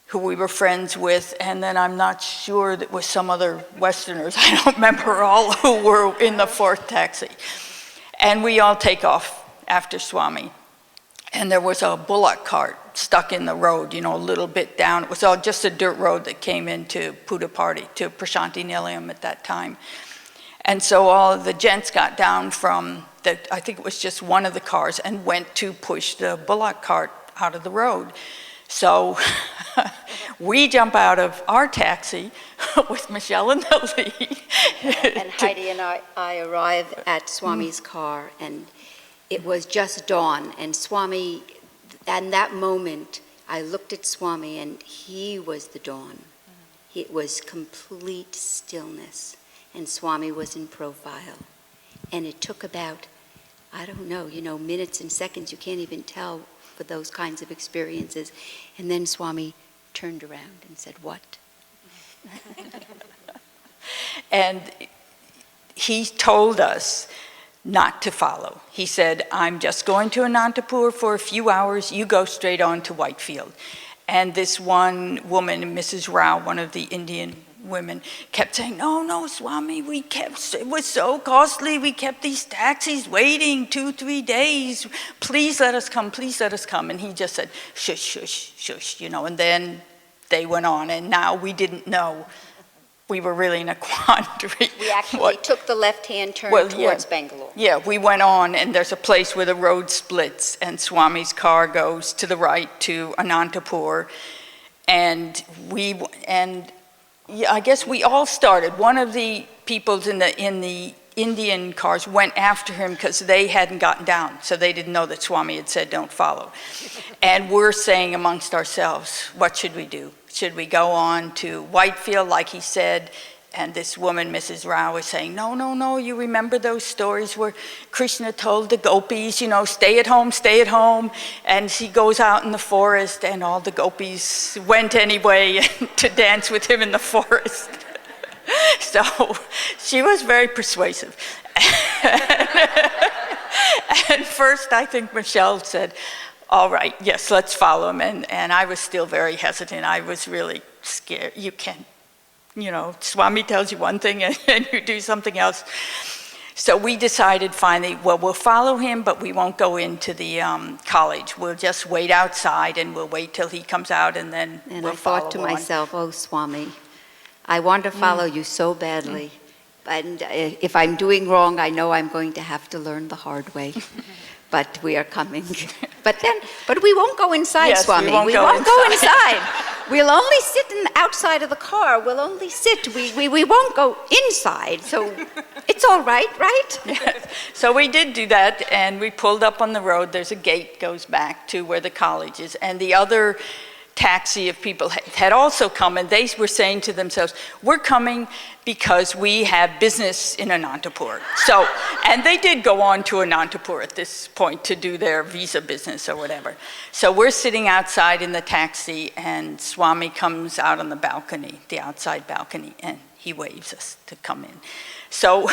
who we were friends with, and then I'm not sure that was some other Westerners. I don't remember all who were in the 4th taxi. And we all take off after Swami. And there was a bullock cart stuck in the road, you know, a little bit down. It was all just a dirt road that came into Puttaparthi, to Prashanti Nilayam at that time. And so all of the gents got down from, I think it was just one of the cars, and went to push the bullock cart out of the road. So we jump out of our taxi with Michelle in the lead. And Heidi and I arrive at Swami's car, and it was just dawn. And Swami, and that moment, I looked at Swami, and he was the dawn. It was complete stillness, and Swami was in profile. And it took about, I don't know, you know, minutes and seconds, you can't even tell for those kinds of experiences. And then Swami turned around and said, "What?" And he told us not to follow. He said, "I'm just going to Anantapur for a few hours, you go straight on to Whitefield." And this one woman, Mrs. Rao, one of the Indian women, kept saying, no, Swami, it was so costly, we kept these taxis waiting 2-3 days, please let us come, please let us come. And he just said, shush, shush, shush, you know, and then they went on, and now we didn't know. We were really in a quandary. We actually took the left-hand turn towards Bangalore. Yeah, we went on, and there's a place where the road splits, and Swami's car goes to the right to Anantapur, and I guess we all started. One of the people in the Indian cars went after him because they hadn't gotten down, so they didn't know that Swami had said don't follow. And we're saying amongst ourselves, what should we do? Should we go on to Whitefield like he said? And this woman, Mrs. Rao, was saying, no, you remember those stories where Krishna told the gopis, you know, stay at home, and he goes out in the forest, and all the gopis went anyway to dance with him in the forest. So she was very persuasive. And first, I think Michelle said, all right, yes, let's follow him. And I was still very hesitant. I was really scared. You can't, Swami tells you one thing and you do something else. So we decided finally, well, we'll follow him, but we won't go into the college. We'll just wait outside and we'll wait till he comes out and then we'll follow I thought to myself, oh, Swami, I want to follow you so badly. And if I'm doing wrong, I know I'm going to have to learn the hard way. But we are coming. But we won't go inside, yes, Swami. We won't go inside. We'll only sit outside of the car. We'll only sit. We won't go inside. So it's all right, right? Yes. So we did do that, and we pulled up on the road. There's a gate goes back to where the college is, and the other taxi of people had also come, and they were saying to themselves, we're coming because we have business in Anantapur. So, and they did go on to Anantapur at this point to do their visa business or whatever. So we're sitting outside in the taxi, and Swami comes out on the balcony, the outside balcony, and he waves us to come in. So,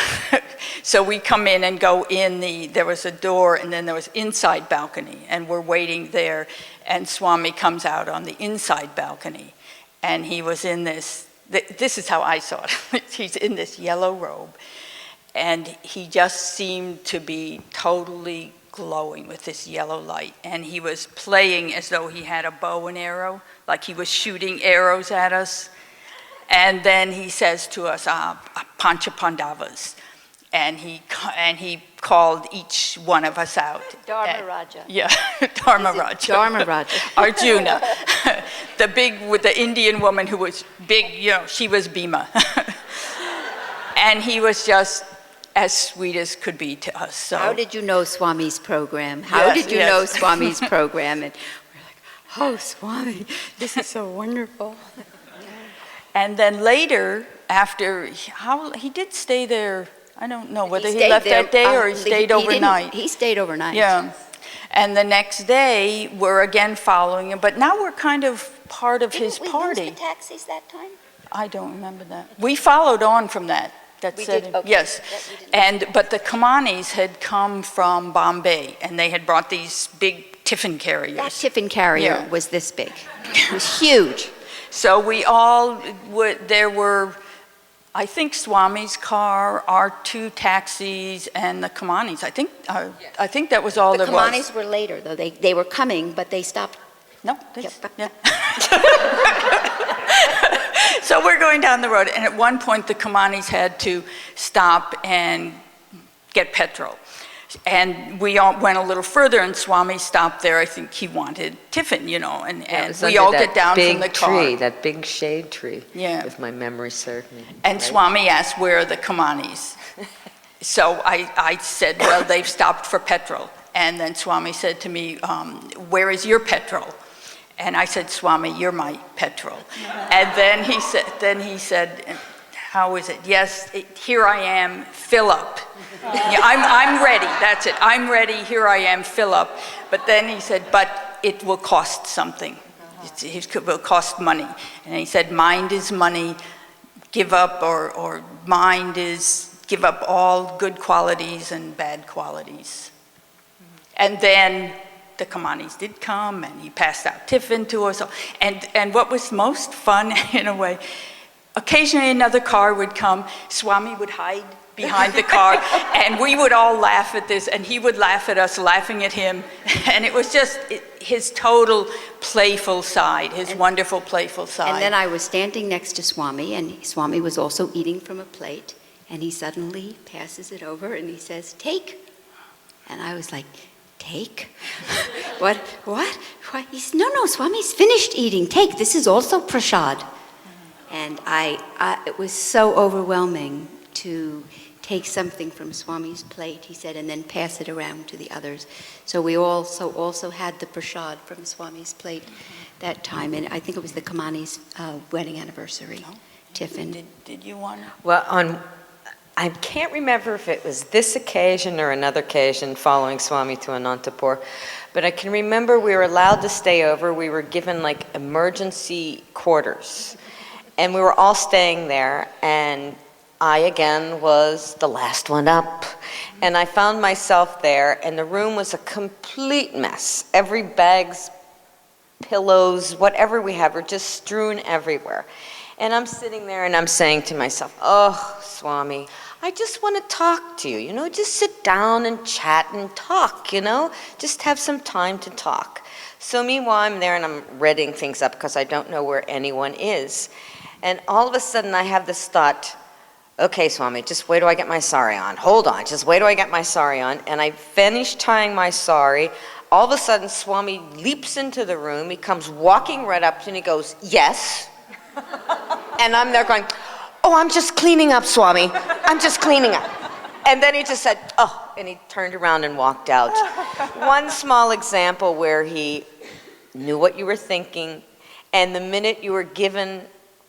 so we come in and go in there was a door, and then there was inside balcony, and we're waiting there, and Swami comes out on the inside balcony, and he was in this is how I saw it. He's in this yellow robe, and he just seemed to be totally glowing with this yellow light, and he was playing as though he had a bow and arrow, like he was shooting arrows at us. And then he says to us, Pancha Pandavas, and he called each one of us out. Dharma Raja. Yeah, Dharma Raja. Dharma Raja. Arjuna, with the Indian woman who was big, she was Bhima. And he was just as sweet as could be to us. So. How did you know Swami's program? How did you know Swami's program? And we're like, oh, Swami, this is so wonderful. And then later, after, he did stay there, I don't know whether he left that day or he stayed overnight. He stayed overnight. Yeah. And the next day, we're again following him, but now we're kind of part of his party. Didn't we lose the taxis that time? I don't remember that. We followed on from that. We did? Okay. Yes. But the Kamanis had come from Bombay, and they had brought these big tiffin carriers. That tiffin carrier was this big. It was huge. So we all there were, I think, Swami's car, our two taxis, and the Kamanis. I think that was all there was. The Kamanis were later, though. They were coming, but they stopped. No. So we're going down the road, and at one point the Kamanis had to stop and get petrol. And we all went a little further, and Swami stopped there. I think he wanted tiffin, and we all get down from the car. That big shade tree, yeah. If my memory serves me. And right? Swami asked, where are the Kamanis? So I said, well, they've stopped for petrol. And then Swami said to me, where is your petrol? And I said, Swami, you're my petrol. And then he said, how is it? Yes, here I am, fill up. Yeah, I'm ready, that's it. I'm ready, here I am, fill up. But then he said, but it will cost something. It will cost money. And he said, mind is money, give up, or mind is give up all good qualities and bad qualities. And then the Kamanis did come, and he passed out tiffin to us. And what was most fun, in a way, occasionally another car would come, Swami would hide behind the car, and we would all laugh at this, and he would laugh at us, laughing at him. And it was just his total playful side, his wonderful playful side. And then I was standing next to Swami, and Swami was also eating from a plate, and he suddenly passes it over, and he says, take. And I was like, take? What? He said, no, Swami's finished eating. Take, this is also prasad. And it was so overwhelming to take something from Swami's plate, he said, and then pass it around to the others. So we also had the prasad from Swami's plate that time, and I think it was the Kamani's wedding anniversary, tiffin. Did you want to? Well, I can't remember if it was this occasion or another occasion following Swami to Anantapur, but I can remember we were allowed to stay over. We were given like emergency quarters, and we were all staying there, and I again was the last one up. And I found myself there, and the room was a complete mess. Every bag's pillows, whatever we have, were just strewn everywhere. And I'm sitting there and I'm saying to myself, oh, Swami, I just want to talk to you, just sit down and chat and talk, just have some time to talk. So meanwhile, I'm there and I'm readying things up because I don't know where anyone is. And all of a sudden I have this thought, okay, Swami, just wait till I get my sari on. Hold on, just wait till I get my sari on. And I finish tying my sari. All of a sudden, Swami leaps into the room. He comes walking right up and he goes, yes. And I'm there going, oh, I'm just cleaning up, Swami. I'm just cleaning up. And then he just said, oh, and he turned around and walked out. One small example where he knew what you were thinking, and the minute you were given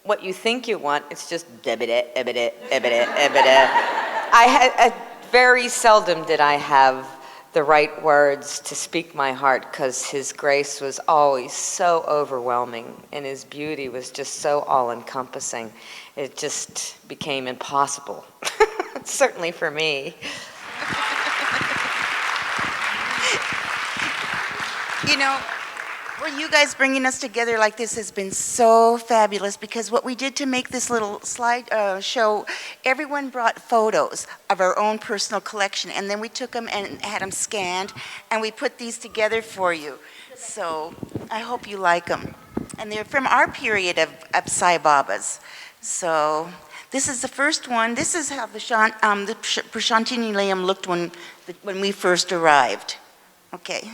what you think you want, it's just ebide, ebide, ebide, ebide. Very seldom did I have the right words to speak my heart because his grace was always so overwhelming and his beauty was just so all-encompassing. It just became impossible, certainly for me. For you guys bringing us together like this has been so fabulous because what we did to make this little slide show, everyone brought photos of our own personal collection, and then we took them and had them scanned, and we put these together for you. So I hope you like them. And they're from our period of Sai Babas. So this is the first one. This is how the Prashanti Nilayam looked when we first arrived. Okay.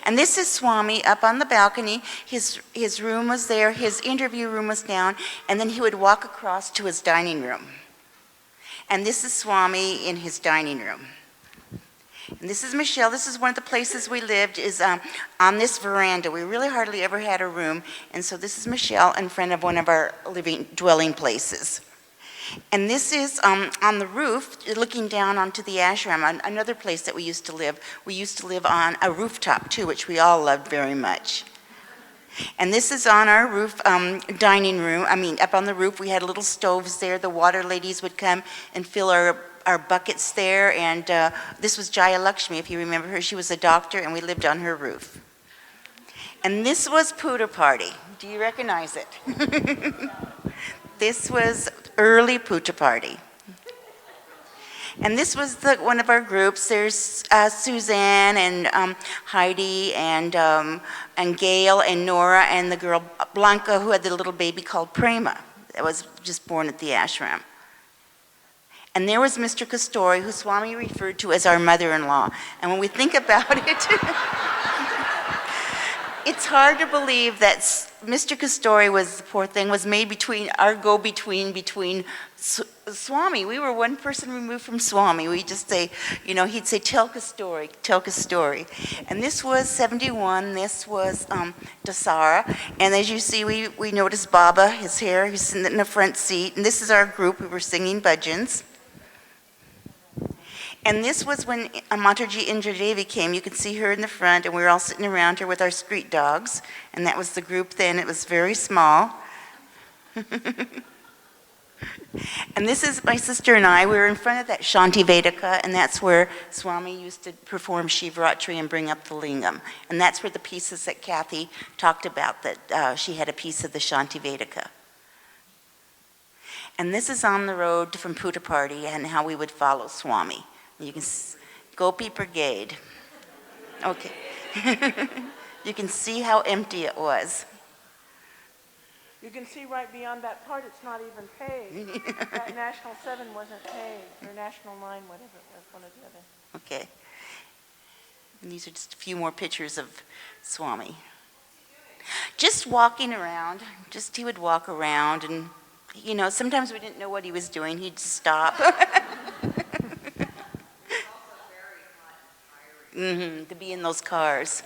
And this is Swami up on the balcony. His room was there, his interview room was down, and then he would walk across to his dining room. And this is Swami in his dining room. And this is Michelle. This is one of the places we lived, is on this veranda. We really hardly ever had a room, and so this is Michelle in front of one of our dwelling places. And this is on the roof, looking down onto the ashram, another place that we used to live. We used to live on a rooftop too, which we all loved very much. And this is on our roof, dining room. Up on the roof, we had little stoves there. The water ladies would come and fill our buckets there. And this was Jaya Lakshmi, if you remember her. She was a doctor, and we lived on her roof. And this was Puja Party. Do you recognize it? This was early Puja Party. And this was one of our groups. There's Suzanne and Heidi and Gail and Nora and the girl Blanca who had the little baby called Prema that was just born at the ashram. And there was Mr. Kasturi, who Swami referred to as our mother-in-law. And when we think about it, it's hard to believe that Mr. Kasturi was, the poor thing, was made between our go-between Swami. We were one person removed from Swami. We just say, he'd say, tell Kasturi. And this was 71, this was Dasara. And as you see, we noticed Baba, his hair, he's sitting in the front seat. And this is our group, we were singing bhajans. And this was when Mataji Indra Devi came. You could see her in the front, and we were all sitting around her with our street dogs. And that was the group then. It was very small. And this is my sister and I. We were in front of that Shanti Vedika, and that's where Swami used to perform Shivratri and bring up the lingam. And that's where the pieces that Kathy talked about, that she had a piece of the Shanti Vedika. And this is on the road from Puja Party and how we would follow Swami. You can Gopi Brigade. Okay. You can see how empty it was. You can see right beyond that part, it's not even paved. That National 7 wasn't paved, or National 9, whatever it was, one or the other. Okay. And these are just a few more pictures of Swami. Just walking around, he would walk around, and, sometimes we didn't know what he was doing. He'd just stop. To be in those cars.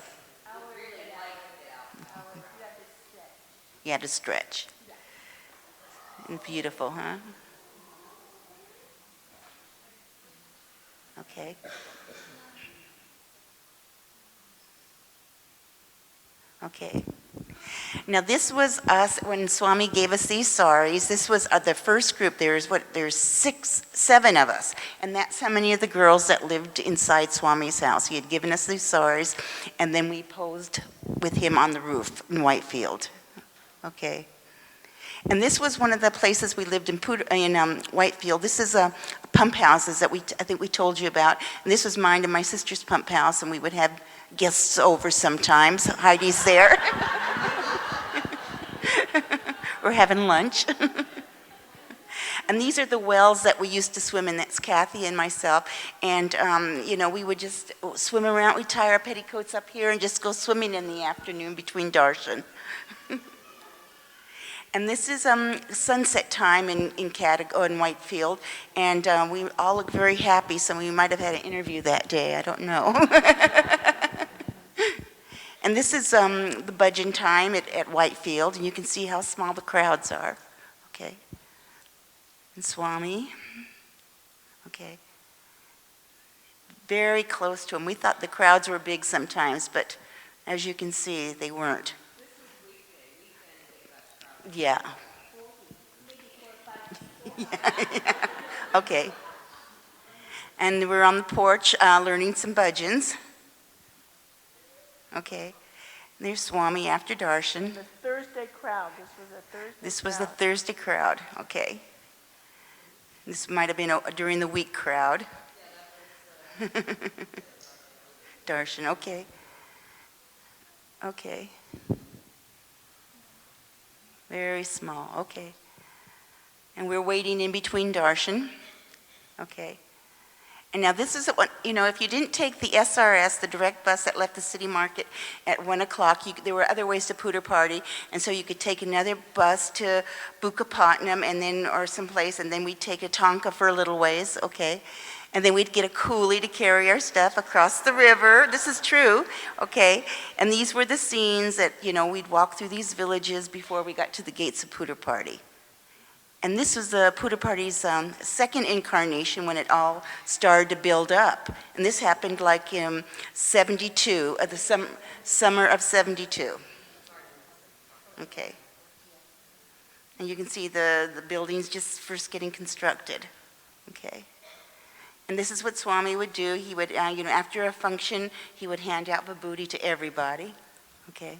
You had to stretch. And beautiful, huh? Okay. Okay. Now this was us when Swami gave us these saris. This was the first group. There's 7 of us, and that's how many of the girls that lived inside Swami's house. He had given us these saris, and then we posed with him on the roof in Whitefield. Okay. And this was one of the places we lived in Whitefield. This is pump houses that I think we told you about. And this was mine and my sister's pump house, and we would have guests over sometimes. Heidi's there. We're having lunch. And these are the wells that we used to swim in. That's Kathy and myself. And, we would just swim around. We'd tie our petticoats up here and just go swimming in the afternoon between darshan. And this is sunset time in Whitefield, and we all look very happy, so we might have had an interview that day, I don't know. And this is the budgeon time at Whitefield, and you can see how small the crowds are. Okay. And Swami. Okay. Very close to him. We thought the crowds were big sometimes, but as you can see, they weren't. Yeah. Yeah. Okay. And we're on the porch learning some bhajans. Okay. And there's Swami after darshan. The Thursday crowd. This was the Thursday crowd. Okay. This might have been during the week crowd. Darshan. Okay. Okay. Very small, okay. And we're waiting in between darshan, okay. And now this is what, if you didn't take the SRS, the direct bus that left the city market at 1 o'clock, there were other ways to Putter Party, and so you could take another bus to Bukapatnam or someplace, and then we'd take a Tonka for a little ways, okay. And then we'd get a coolie to carry our stuff across the river. This is true, okay? And these were the scenes that, we'd walk through these villages before we got to the gates of Putter Party. And this was the Putter Party's second incarnation when it all started to build up. And this happened like in 72, the summer of 72. Okay. And you can see the buildings just first getting constructed, okay? And this is what Swami would do. He would, after a function, he would hand out vibhuti to everybody. Okay.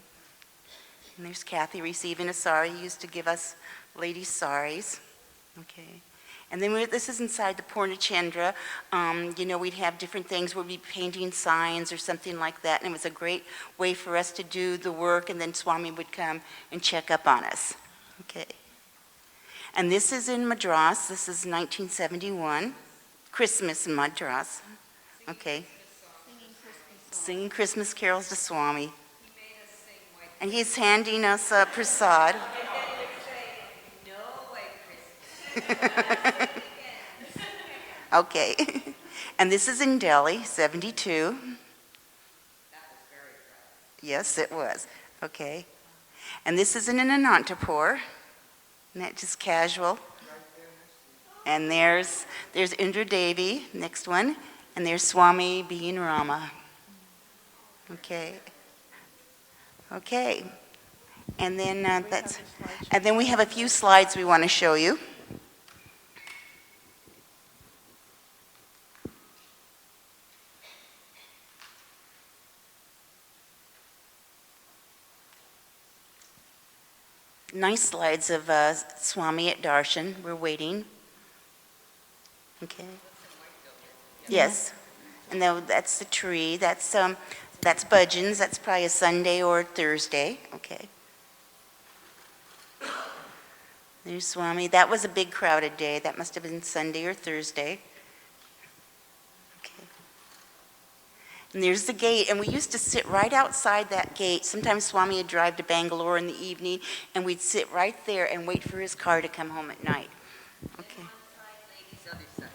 And there's Kathy receiving a sari. He used to give us ladies' saris. Okay. And then this is inside the Purnachandra. We'd have different things. We'd be painting signs or something like that. And it was a great way for us to do the work. And then Swami would come and check up on us. Okay. And this is in Madras. This is 1971. Christmas in Madras. Okay. Singing Christmas carols to Swami. And he's handing us a prasad. Okay. And this is in Delhi, 72. Yes, it was. Okay. And this is in Anantapur. Isn't that just casual? And there's Indra Devi, next one, and there's Swami being Rama. Okay. Okay. And then then we have a few slides we want to show you. Nice slides of Swami at darshan. We're waiting. Okay. Yes. And that's the tree. That's bhajans. That's probably a Sunday or Thursday. Okay. There's Swami. That was a big crowded day. That must have been Sunday or Thursday. Okay. And there's the gate. And we used to sit right outside that gate. Sometimes Swami would drive to Bangalore in the evening, and we'd sit right there and wait for his car to come home at night. Okay.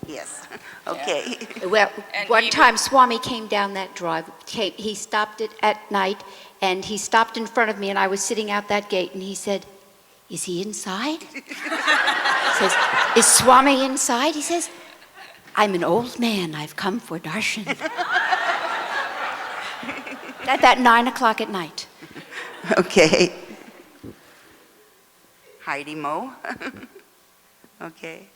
Yes. Okay. Well, one time Swami came down that drive. He stopped it at night, and he stopped in front of me, and I was sitting out that gate, and he said, "Is he inside?" He says, "Is Swami inside?" He says, "I'm an old man. I've come for darshan." At that 9 o'clock at night. Okay. Heidi Mo. Okay.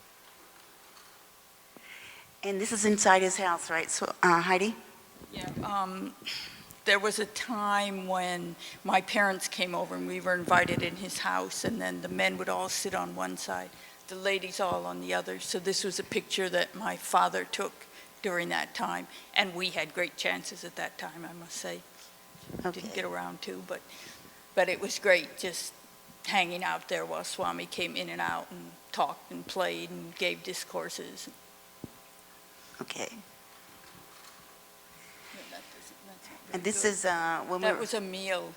And this is inside his house, right? So, Heidi? Yeah, there was a time when my parents came over and we were invited in his house, and then the men would all sit on one side, the ladies all on the other. So this was a picture that my father took during that time, and we had great chances at that time, I must say. Okay. Didn't get around to, but it was great just hanging out there while Swami came in and out and talked and played and gave discourses. Okay. That's And this is when That we're... was a meal,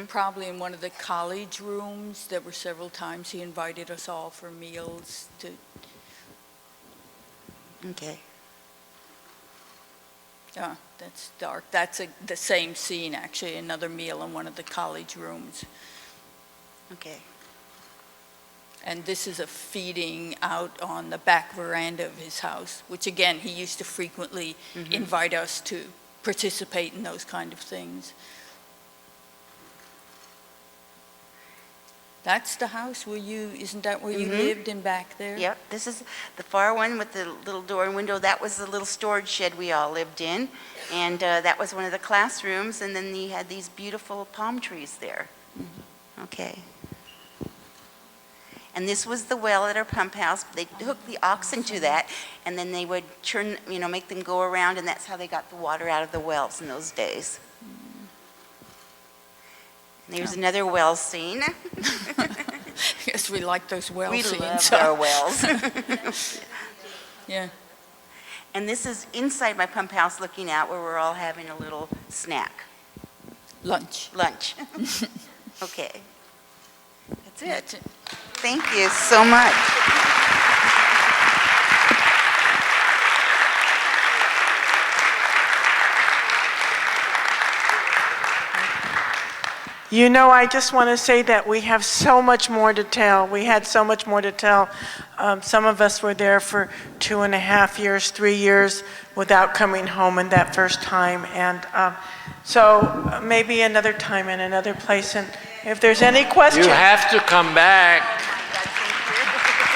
probably in one of the college rooms. There were several times he invited us all for meals to... Okay. That's dark. That's the same scene, actually, another meal in one of the college rooms. Okay. And this is a feeding out on the back veranda of his house, which again, he used to frequently invite us to participate in those kind of things. That's the house where isn't that where you lived in back there? Yep, this is the far one with the little door and window. That was the little storage shed we all lived in. And that was one of the classrooms, and then he had these beautiful palm trees there. Okay. And this was the well at our pump house. They hooked the oxen to that, and then they would churn, make them go around, and that's how they got the water out of the wells in those days. And there's another well scene. Yes, we like those well We scenes. loved our wells. Yeah. And this is inside my pump house looking out where we're all having a little snack. Lunch. Lunch. Okay. That's it. That's it. Thank you so much. I just want to say that we have so much more to tell. We had so much more to tell. Some of us were there for 2.5 years, 3 years without coming home in that first time. And so maybe another time in another place. And if there's any questions. You have to come back.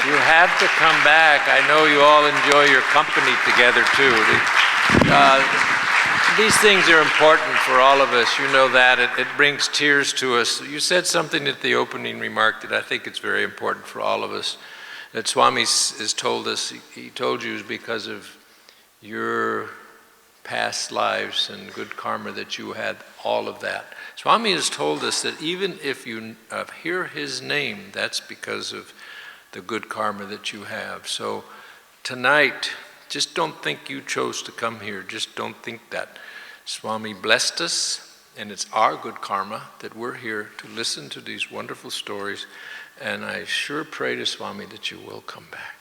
You have to come back. I know you all enjoy your company together too. These things are important for all of us. You know that. It brings tears to us. You said something at the opening remark that I think it's very important for all of us. That Swami has told us, he told you is because of your past lives and good karma that you had all of that. Swami has told us that even if you hear his name, that's because of the good karma that you have. So tonight, just don't think you chose to come here. Just don't think that. Swami blessed us, and it's our good karma that we're here to listen to these wonderful stories. And I sure pray to Swami that you will come back.